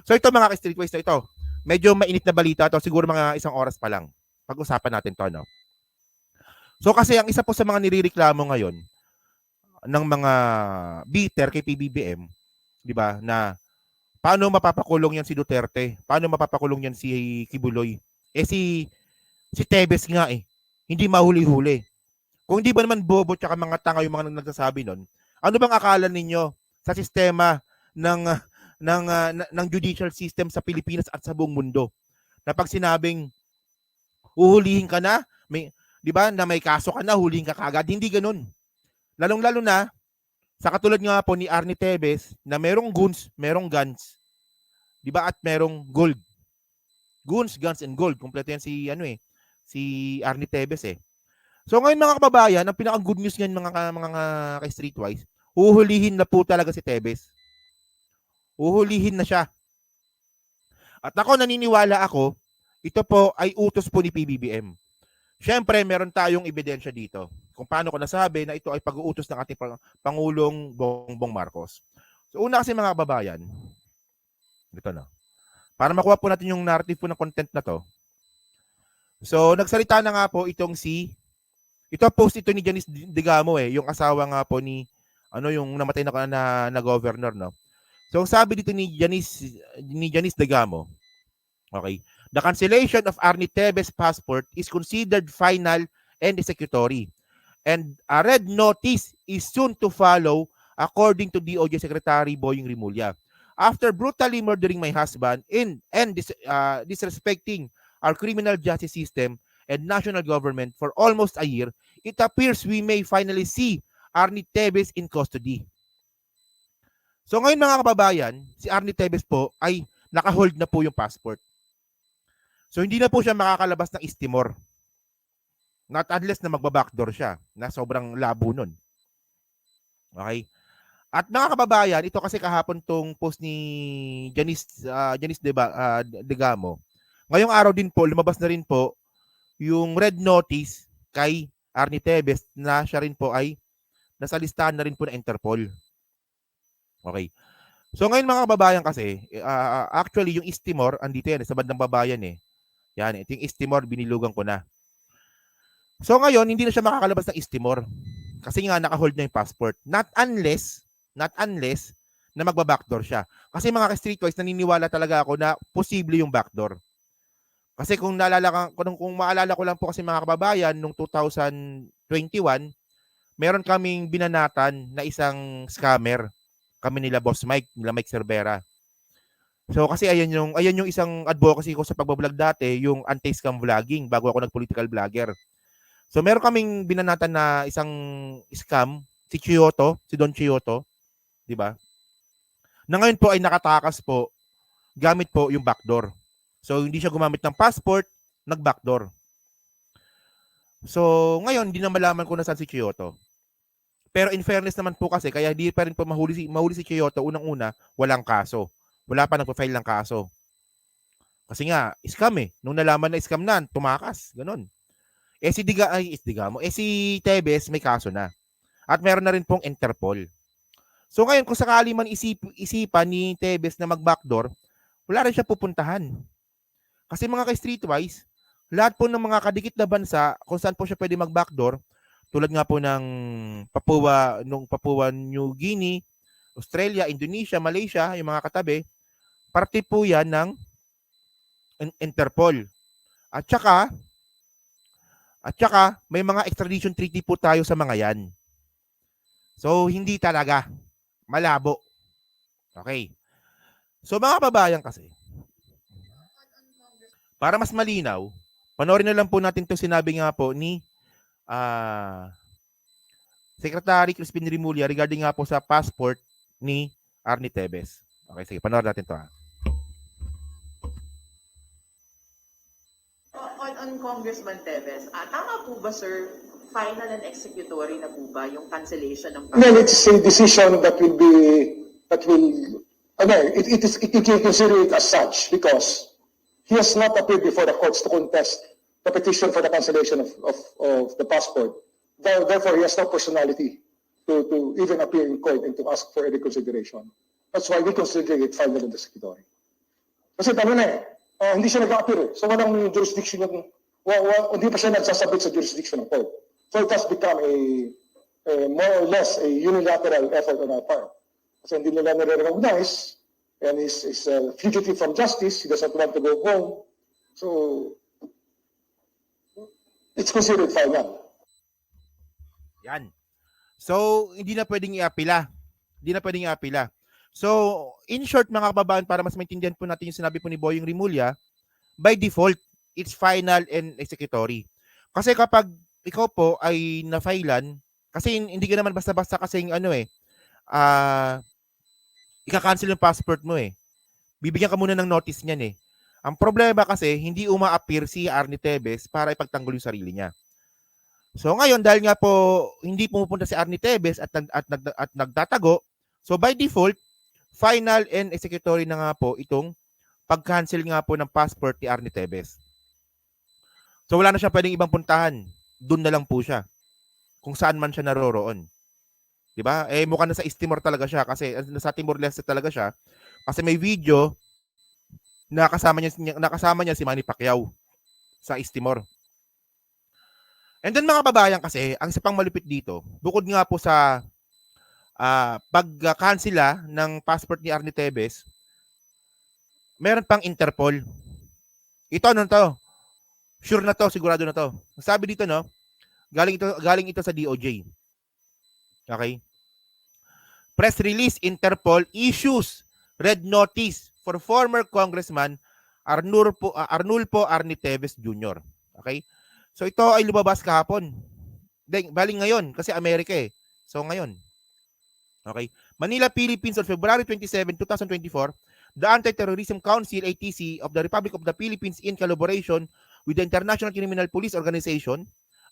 So ito mga ka-streetwise na ito, medyo mainit na balita to, siguro mga isang oras pa lang. Pag-usapan natin to, no? So kasi ang isa po sa mga nirereklamo ngayon ng mga bitter kay PBBM, 'di ba, na paano mapapakulong yan si Duterte? Paano mapapakulong yan si Kibuloy? Eh si Tebes nga eh, hindi mahuli-huli. Kung hindi ba naman bobo tsaka mga tanga yung mga nagsasabi nun, ano bang akala ninyo sa sistema ng ng judicial system sa Pilipinas at sa buong mundo? Na pag sinabing uhulihin ka na, may 'di ba, na may kaso ka na, hulihin ka kagad, hindi ganoon. Lalong-lalo na sa katulad nga po ni Arnie Tebes na merong guns, merong guns, 'di ba, at merong gold. Guns, guns and gold. Kompleto yan si ano eh, si Arnie Tebes eh. So ngayon mga kababayan, ang pinaka good news ngayon mga kay Streetwise, uhulihin na po talaga si Tebes. Uhulihin na siya. At ako naniniwala ako, ito po ay utos po ni PBBM. Siyempre, meron tayong ebidensya dito kung paano ko nasabi na ito ay pag-uutos ng ating Pangulong Bongbong Marcos. So una kasi mga kababayan, dito na. Para makuha po natin yung narrative po ng content na to. So nagsalita na nga po itong ito post ito ni Janice Digamo eh, yung asawa nga po ni yung namatay na governor, no. So sabi dito ni Janice Digamo, okay, the cancellation of Arnie Tebes' passport is considered final and executory, and a red notice is soon to follow, according to DOJ Secretary Boying Rimulya. After brutally murdering my husband and disrespecting our criminal justice system and national government for almost a year, it appears we may finally see Arnie Tebes in custody. So ngayon mga kababayan, si Arnie Tebes po ay naka-hold na po yung passport. So hindi na po siya makakalabas ng East Timor. Not unless na magba-backdoor siya, na sobrang labo nun. Okay? At mga kababayan, ito kasi kahapon tong post ni Janice Digamo. Ngayong araw din po, lumabas na rin po yung red notice kay Arnie Tebes na siya rin po ay nasa listahan na rin po ng Interpol. Okay. So ngayon mga kababayan kasi, actually yung East Timor, andito yan, sa bandang babayan eh. Yan, ito yung East Timor, binilugan ko na. So ngayon, hindi na siya makakalabas ng East Timor. Kasi nga naka-hold na yung passport. Not unless na magba-backdoor siya. Kasi mga ka-streetwise, naniniwala talaga ako na posible yung backdoor. Kasi kung maalala ko lang po kasi mga kababayan, nung 2021, meron kaming binanatan na isang scammer. Kami nila Boss Mike, nila Mike Cervera. So kasi ayan yung isang advocacy ko sa pagbablog dati, yung anti-scam vlogging bago ako nag-political vlogger. So meron kaming binanatan na isang scam, si Don Chioto, 'di ba? Na ngayon po ay nakatakas po gamit po yung backdoor. So hindi siya gumamit ng passport, nag-backdoor. So ngayon hindi na malaman kung nasaan si Chioto. Pero in fairness naman po kasi, kaya hindi pa rin po mahuli si Chioto, unang-una, walang kaso. Wala pa nagpa-file ng kaso. Kasi nga, scam eh. Nung nalaman na scam na, tumakas. Ganon. Si Tebes may kaso na. At meron na rin pong Interpol. So ngayon, kung sakali man isipan ni Tebes na mag-backdoor, wala rin siya pupuntahan. Kasi mga ka-streetwise, lahat po ng mga kadikit na bansa, kung saan po siya pwede mag-backdoor, tulad nga po ng Papua New Guinea, Australia, Indonesia, Malaysia, yung mga katabi, parte po yan ng Interpol. At saka may mga extradition treaty po tayo sa mga yan. So hindi talaga malabo. Okay. So mga kababayan kasi, para mas malinaw, panoorin na lang po natin 'to sinabi nga po ni Secretary Crispin Rimulya regarding nga po sa passport ni Arnie Tebes. Okay, sige, panoorin natin 'to ha. On Congressman Tebes, tama po ba sir, final and executory na po ba yung cancellation ng passport? Well, it's a decision that will it can consider it as such because he has not appeared before the courts to contest the petition for the cancellation of the passport. Therefore, he has no personality to even appear in court and to ask for any consideration. That's why we consider it final and executory. Kasi hindi siya nag-appear eh. So walang jurisdiction yung, hindi pa siya nagsasabit sa jurisdiction ng court. So it has become a more or less a unilateral effort on our part. Kasi hindi nila nire-recognize and is a fugitive from justice. He doesn't want to go home. So it's considered final. Yan. So, hindi na pwedeng i-apila. Hindi na pwedeng i-apila. So, in short mga kababayan, para mas maintindihan po natin yung sinabi po ni Boyong Rimulya, by default, it's final and executory. Kasi kapag ikaw po ay na-filean, kasi hindi ka naman basta-basta kasing ika-cancel yung passport mo eh. Bibigyan ka muna ng notice niyan eh. Ang problema kasi, hindi uma-appear si Arnie Tevez para ipagtanggol yung sarili niya. So ngayon, dahil nga po hindi pumupunta si Arnie Tevez at nagtatago, so by default, final and executory na nga po itong pag-cancel nga po ng passport ni Arnie Tevez. So wala na siya pwedeng ibang puntahan. Doon na lang po siya. Kung saan man siya naroroon. 'Di ba? Eh mukha na sa East Timor talaga siya kasi nasa Timor-Leste talaga siya kasi may video na nakasama niya si Manny Pacquiao sa East Timor. And then mga kababayan kasi, ang isa pang malupit dito, bukod nga po sa pag-cancela ng passport ni Arnie Tevez, meron pang Interpol. Ito ano to? Sure na to, sigurado na to. Sabi dito no, galing ito sa DOJ. Okay? Press release, Interpol issues red notice for former Congressman Arnulfo Arnie Tevez Jr. Okay? So ito ay lumabas kahapon. Baling ngayon kasi Amerika eh. So ngayon. Okay. Manila, Philippines on February 27, 2024, the Anti-Terrorism Council ATC of the Republic of the Philippines in collaboration with the International Criminal Police Organization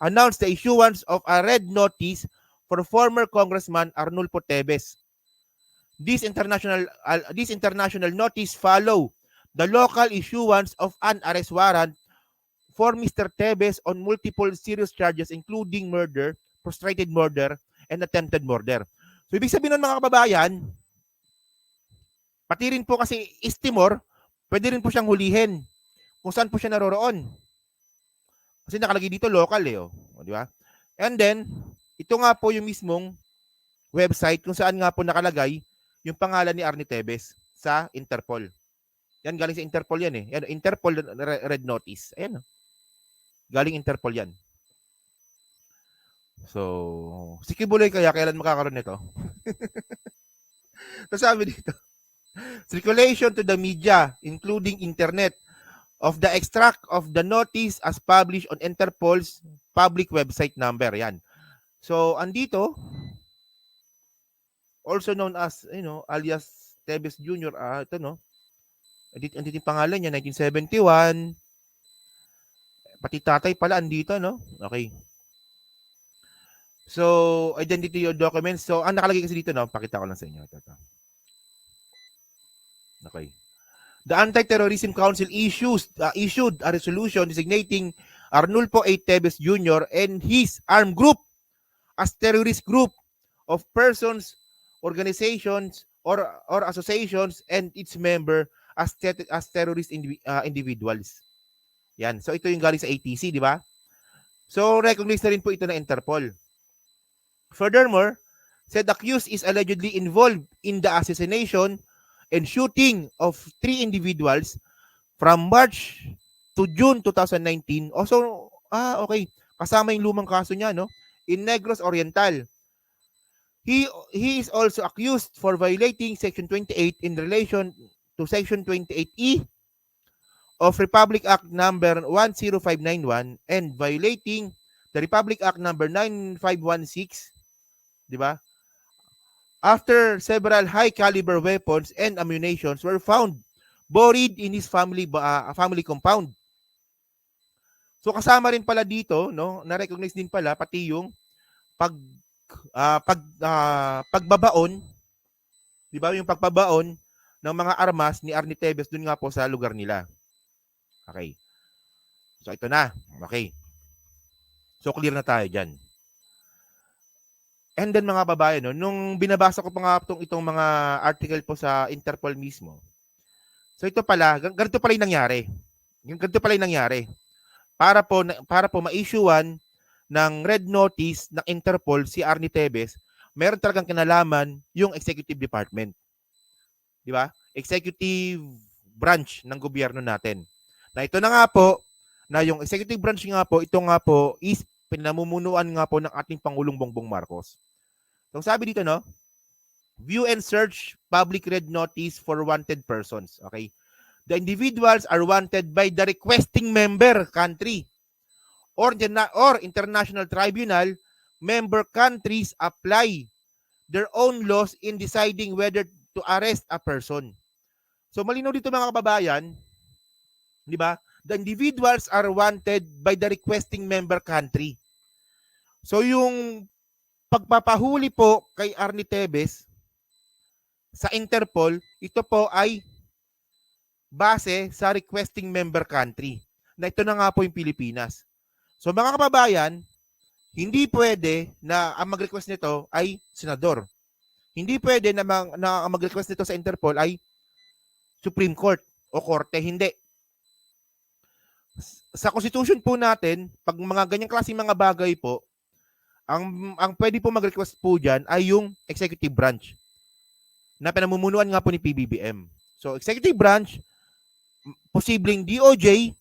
announced the issuance of a red notice for former Congressman Arnulfo Tevez. This international notice follow the local issuance of an arrest warrant for Mr. Tevez on multiple serious charges including murder, frustrated murder, and attempted murder. So, ibig sabihin nun mga kababayan, pati rin po kasi East Timor, pwede rin po siyang hulihin kung saan po siya naroroon. Kasi nakalagay dito local eh. Di ba? And then, ito nga po yung mismong website kung saan nga po nakalagay yung pangalan ni Arnie Tevez sa Interpol. Yan, galing sa Interpol yan eh. Yan, Interpol red notice. Ayan. Galing Interpol yan. So, si Kibuloy kaya kailan makakaroon nito? So, sabi dito, circulation to the media, including internet, of the extract of the notice as published on Interpol's public website number. Yan. So, andito, also known as, alias Tevez Jr. Ito, no? Andito yung pangalan niya, 1971. Pati tatay pala andito, no? Okay. So, identity of documents. So, ang nakalagay kasi dito, no? Pakita ko lang sa inyo. Ito. Okay. The Anti-Terrorism Council issued a resolution designating Arnulfo A. Tevez Jr. and his armed group as terrorist group of persons, organizations, or associations and its member as terrorist individuals. Yan. So, ito yung galing sa ATC, di ba? So, recognize na rin po ito ng Interpol. Furthermore, said accused is allegedly involved in the assassination and shooting of 3 individuals from March to June 2019. Also, okay. Kasama yung lumang kaso niya, no? In Negros Oriental. He is also accused for violating Section 28 in relation to Section 28E of Republic Act number 10591 and violating the Republic Act number 9516, di ba? After several high caliber weapons and ammunitions were found buried in his family compound. So kasama rin pala dito, no, na-recognize din pala pati yung pagbabaon, di ba? Yung pagbabaon ng mga armas ni Arnie Tevez dun nga po sa lugar nila. Okay. So, ito na. Okay. So, clear na tayo dyan. And then, mga babae, no, nung binabasa ko pa nga itong mga article po sa Interpol mismo, So ito pala, ganito pala yung nangyari. Ganito pala yung nangyari. Para po ma-issuean ng red notice ng Interpol si Arnie Tevez, meron talagang kinalaman yung executive department. Di ba? Executive branch ng gobyerno natin. Na ito na nga po, na yung executive branch nga po, ito nga po is pinamumunuan nga po ng ating Pangulong Bongbong Marcos. So sabi dito, no? View and search public red notice for wanted persons. Okay? The individuals are wanted by the requesting member country or international tribunal. Member countries apply their own laws in deciding whether to arrest a person. So malinaw dito mga kababayan, di ba? The individuals are wanted by the requesting member country. So yung pagpapahuli po kay Arnie Tevez sa Interpol, ito po ay base sa requesting member country. Na ito na nga po yung Pilipinas. So mga kababayan, hindi pwede na ang mag-request nito ay senador. Hindi pwede na ang mag-request nito sa Interpol ay Supreme Court o korte. Hindi. Sa Constitution po natin, pag mga ganyang klaseng mga bagay po, ang pwede po mag-request po dyan ay yung executive branch na pinamumunuan nga po ni PBBM. So, executive branch, posibleng DOJ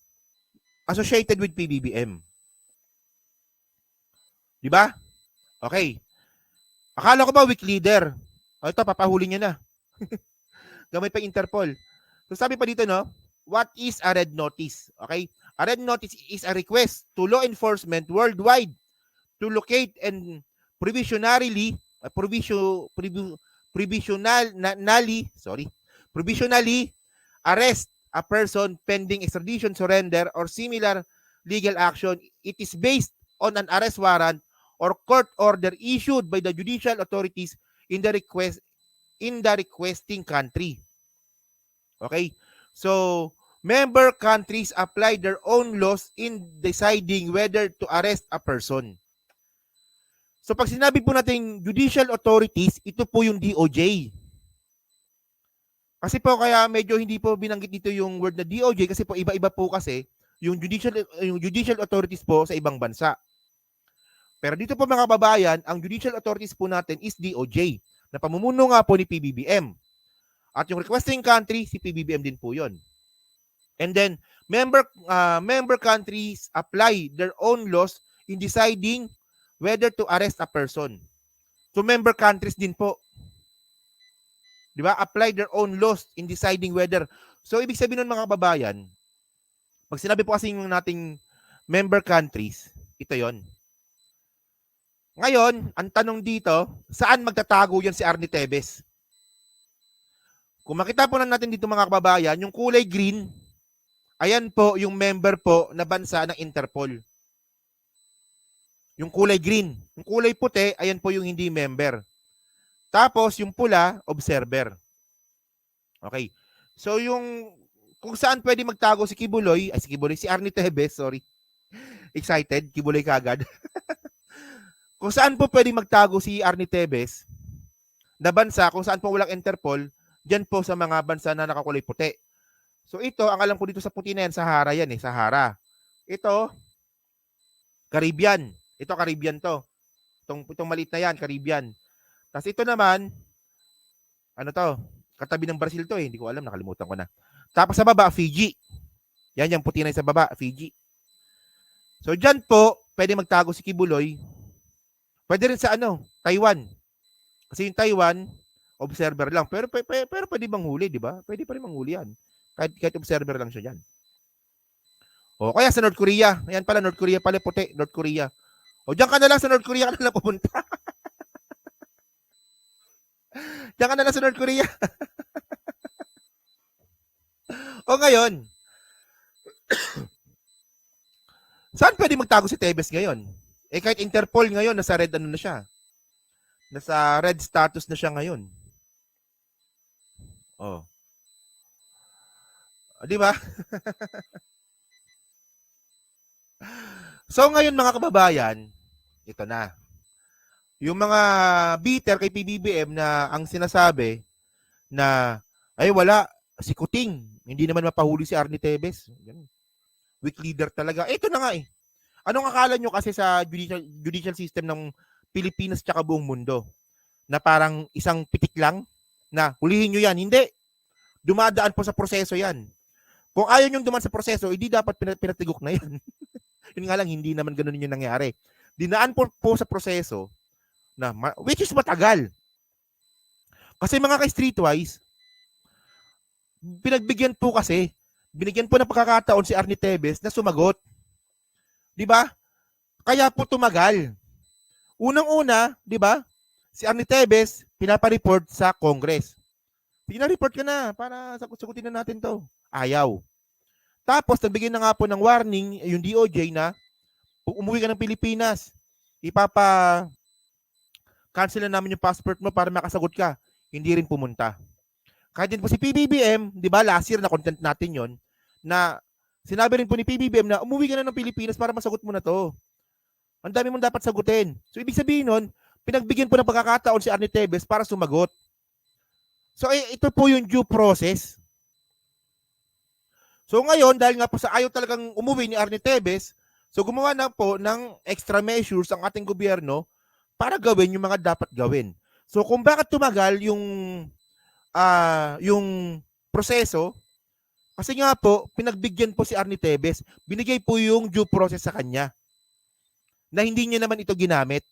associated with PBBM. Di ba? Okay. Akala ko ba weak leader? O ito, papahuli niya na. Gamay pa Interpol. So, sabi pa dito, no? What is a red notice? Okay? A red notice is a request to law enforcement worldwide to locate and provisionally arrest a person pending extradition, surrender, or similar legal action. It is based on an arrest warrant or court order issued by the judicial authorities in the requesting country. Okay? So, member countries apply their own laws in deciding whether to arrest a person. So pag sinabi po natin judicial authorities, ito po yung DOJ. Kasi po kaya medyo hindi po binanggit dito yung word na DOJ kasi po iba-iba po kasi yung judicial authorities po sa ibang bansa. Pero dito po mga kababayan, ang judicial authorities po natin is DOJ na pamumuno nga po ni PBBM. At yung requesting country, si PBBM din po yun. And then, member countries apply their own laws in deciding whether to arrest a person. So, member countries din po. Di ba? Apply their own laws in deciding whether. So, ibig sabihin nun mga kababayan, pag sinabi po kasi yung nating member countries, ito yon. Ngayon, ang tanong dito, saan magtatago yan si Arnie Tevez? Kung makita po natin dito mga kababayan, yung kulay green, ayan po yung member po na bansa ng Interpol. Yung kulay green. Yung kulay puti, ayan po yung hindi member. Tapos, yung pula, observer. Okay. So, kung saan pwede magtago si si Arnie Tevez, sorry. Excited, Kibuloy kagad. Kung saan po pwede magtago si Arnie Tevez na bansa, kung saan po walang Interpol, dyan po sa mga bansa na nakakulay puti. So, ito, ang alam ko dito sa puti na yan, Sahara yan Sahara. Ito, Caribbean. Ito, Caribbean to. Itong maliit na yan, Caribbean. Tapos ito naman, ano to? Katabi ng Brazil to eh. Hindi ko alam, nakalimutan ko na. Tapos sa baba, Fiji. Yan, yung puti na sa baba, Fiji. So, dyan po, pwede magtago si Kibuloy. Pwede rin sa Taiwan. Kasi yung Taiwan, observer lang. Pero pwede bang huli, di ba? Pwede pa rin manghuli yan. Kahit observer lang siya dyan. O, kaya sa North Korea. Ayan pala, North Korea pala, puti, North Korea. O, diyan ka na lang sa North Korea ka na lang pupunta. Diyan ka na lang sa North Korea. O ngayon, saan pwede magtago si Tevez ngayon? Eh kahit Interpol ngayon, nasa red na siya. Nasa red status na siya ngayon. Oh. Di ba? So ngayon mga kababayan, ito na. Yung mga bitter kay PBBM na ang sinasabi na ay wala si Kuting, Hindi naman mapahuli si Arnie Tevez. Ganun. Weak leader talaga. Ito na nga eh. Anong akala nyo kasi sa judicial system ng Pilipinas tsaka buong mundo? Na parang isang pitik lang na hulihin nyo yan. Hindi. Dumadaan po sa proseso yan. Kung ayaw nyo dumaan sa proseso, hindi dapat pinatigok na yan. Yun nga lang, hindi naman ganun yung nangyari. Dinaan po sa proseso na which is matagal. Kasi mga ka-streetwise, binigyan po ng pagkakataon si Arnie Tevez na sumagot. 'Di ba? Kaya po tumagal. Unang-una, 'di ba? Si Arnie Tevez pinapa-report sa Congress. Pina-report ka na para sagutin na natin 'to. Ayaw. Tapos nagbigay na nga po ng warning yung DOJ na umuwi ka ng Pilipinas. Cancel na namin yung passport mo para makasagot ka. Hindi rin pumunta. Kahit din po si PBBM, di ba, last year na content natin yon, na sinabi rin po ni PBBM na umuwi ka na ng Pilipinas para masagot mo na to. Ang dami mong dapat sagutin. So, ibig sabihin nun, pinagbigyan po ng pagkakataon si Arnie Tevez para sumagot. So, ito po yung due process. So, ngayon, dahil nga po sa ayaw talagang umuwi ni Arnie Tevez, so gumawa na po ng extra measures ang ating gobyerno para gawin yung mga dapat gawin. So, kung bakit tumagal yung proseso, kasi nga po, pinagbigyan po si Arnie Tevez, binigay po yung due process sa kanya na hindi niya naman ito ginamit.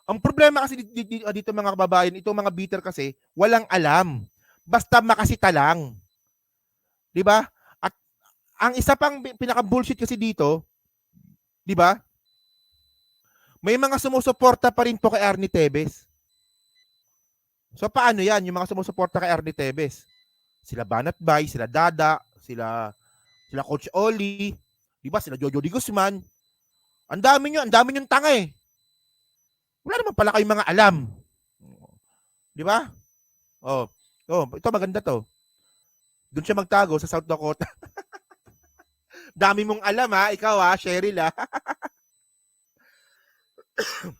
Ang problema kasi dito mga kababayan, itong mga bitter kasi, walang alam. Basta makasita lang. Diba? At ang isa pang pinaka-bullshit kasi dito, diba? May mga sumusuporta pa rin po kay Arnie Tevez. So paano yan, yung mga sumusuporta kay Arnie Tevez? Sila Banat Bay, sila Dada, sila Coach Oli, di ba? Sila Jojo Di Guzman. Ang dami nyo tanga eh. Wala naman pala kayong mga alam. Di ba? Oh, ito maganda to. Doon siya magtago sa South Dakota. Dami mong alam ha, ikaw ha, Cheryl ha.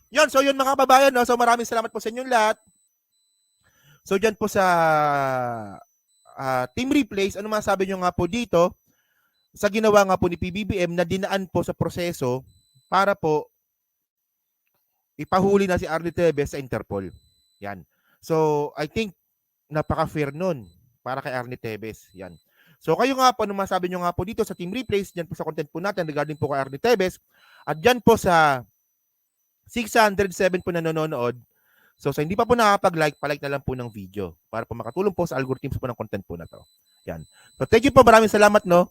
Yun, so yun mga kababayan, no? So maraming salamat po sa inyong lahat. So dyan po sa Team Replays, ano masabi nyo nga po dito sa ginawa nga po ni PBBM na dinaan po sa proseso para po ipahuli na si Arnie Tevez sa Interpol. Yan. So I think napaka-fair nun para kay Arnie Tevez. Yan. So kayo nga po, ano masabi nyo nga po dito sa Team Replays, dyan po sa content po natin regarding po kay Arnie Tevez. At dyan po sa 607 po na nanonood. So sa hindi pa po nakakapag-like, palike na lang po ng video para po makatulong po sa algorithms po ng content po na to. Yan. So thank you po, maraming salamat no.